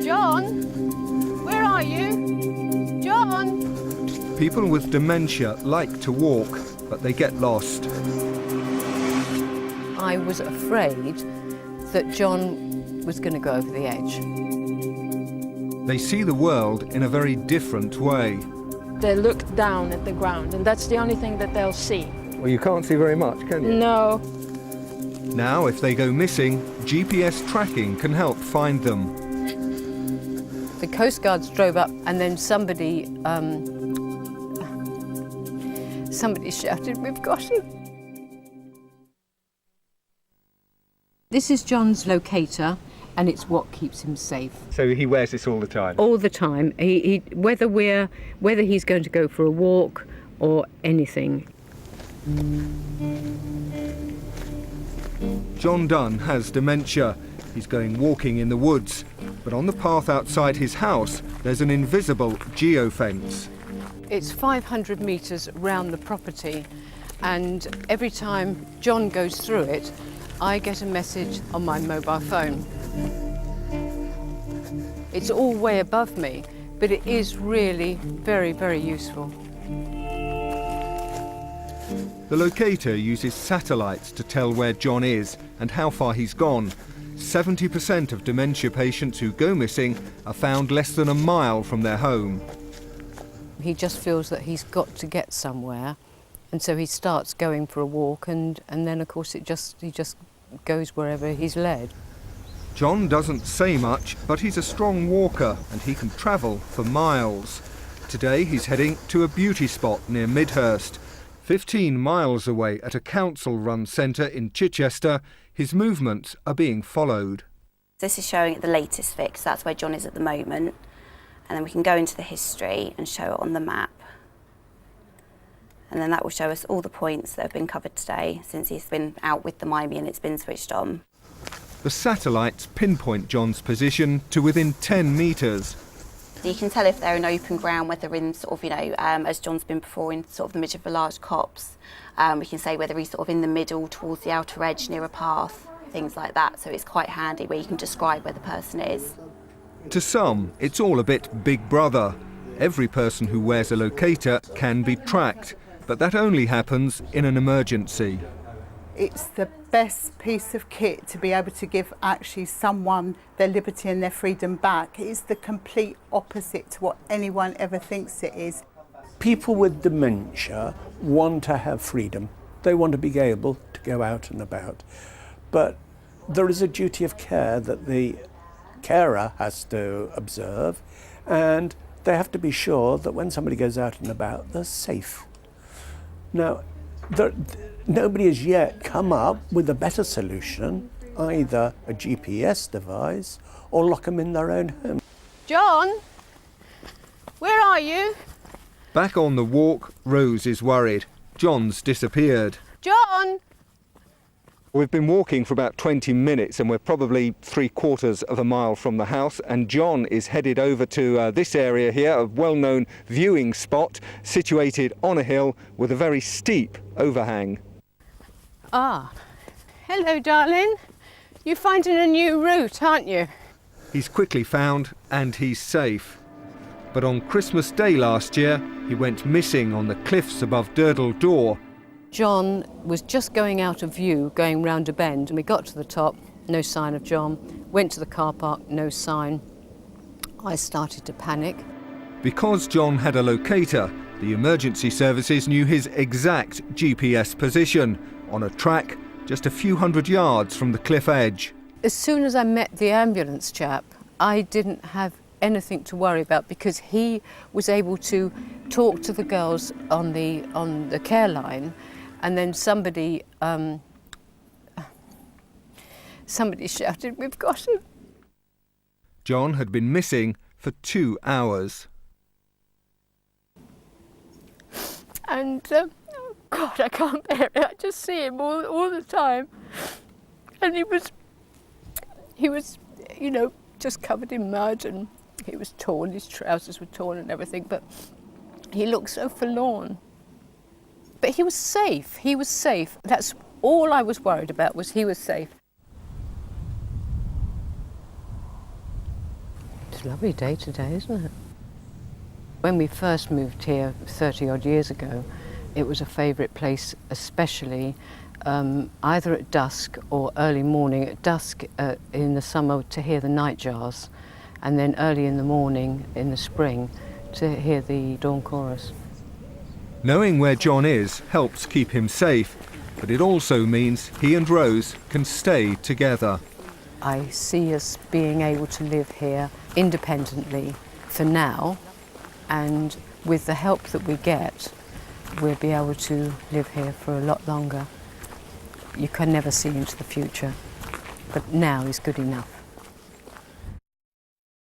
John? Where are you? John? People with dementia like to walk, but they get lost. I was afraid that John was going to go over the edge. They see the world in a very different way. They look down at the ground, and that's the only thing that they'll see. Well, you can't see very much, can you? No. Now, if they go missing, GPS tracking can help find them. The Coast Guards drove up, and then somebody shouted, "We've got him." This is John's locator, and it's what keeps him safe. So he wears this all the time? All the time. Whether he's going to go for a walk or anything. John Dunn has dementia. He's going walking in the woods, but on the path outside his house, there's an invisible geofence. It's 500 metres round the property, and every time John goes through it, I get a message on my mobile phone. It's all way above me, but it is really very, very useful. The locator uses satellites to tell where John is and how far he's gone. 70% of dementia patients who go missing are found less than a mile from their home. He just feels that he's got to get somewhere, and so he starts going for a walk, and then of course he just goes wherever he's led. John doesn't say much, but he's a strong walker and he can travel for miles. Today he's heading to a beauty spot near Midhurst. 15 miles away at a council-run centre in Chichester, his movements are being followed. This is showing at the latest fix, that's where John is at the moment. And then we can go into the history and show it on the map. And then that will show us all the points that have been covered today since he's been out with the Mindme and it's been switched on. The satellites pinpoint John's position to within 10 metres. So you can tell if they're in open ground, whether in sort of, as John's been before, in sort of the middle of a large copse. We can say whether he's sort of in the middle, towards the outer edge, near a path, things like that. So it's quite handy where you can describe where the person is. To some, it's all a bit Big Brother. Every person who wears a locator can be tracked, but that only happens in an emergency. It's the best piece of kit to be able to give actually someone their liberty and their freedom back. It's the complete opposite to what anyone ever thinks it is. People with dementia want to have freedom. They want to be able to go out and about. But there is a duty of care that the carer has to observe, and they have to be sure that when somebody goes out and about, they're safe. Now, nobody has yet come up with a better solution, either a GPS device or lock them in their own home. John, where are you? Back on the walk, Rose is worried. John's disappeared. John! We've been walking for about 20 minutes and we're probably 3/4 of a mile from the house, and John is headed over to this area here, a well-known viewing spot situated on a hill with a very steep overhang. Ah, hello darling. You're finding a new route, aren't you? He's quickly found and he's safe. But on Christmas Day last year, he went missing on the cliffs above Durdle Door. John was just going out of view, going round a bend, and we got to the top, no sign of John. Went to the car park, no sign. I started to panic. Because John had a locator, the emergency services knew his exact GPS position, on a track just a few hundred yards from the cliff edge. As soon as I met the ambulance chap, I didn't have anything to worry about because he was able to talk to the girls on the Careline, and then somebody shouted, "We've got him." John had been missing for 2 hours. And, oh God, I can't bear it. I just see him all the time. And he was, just covered in mud, and he was torn, his trousers were torn and everything, but he looked so forlorn. But he was safe, That's all I was worried about, was he was safe. It's a lovely day today, isn't it? When we first moved here 30 odd years ago, it was a favourite place, especially either at dusk or early morning. At dusk in the summer to hear the nightjars, and then early in the morning in the spring to hear the dawn chorus. Knowing where John is helps keep him safe, but it also means he and Rose can stay together. I see us being able to live here independently for now, and with the help that we get, we'll be able to live here for a lot longer. You can never see into the future, but now is good enough.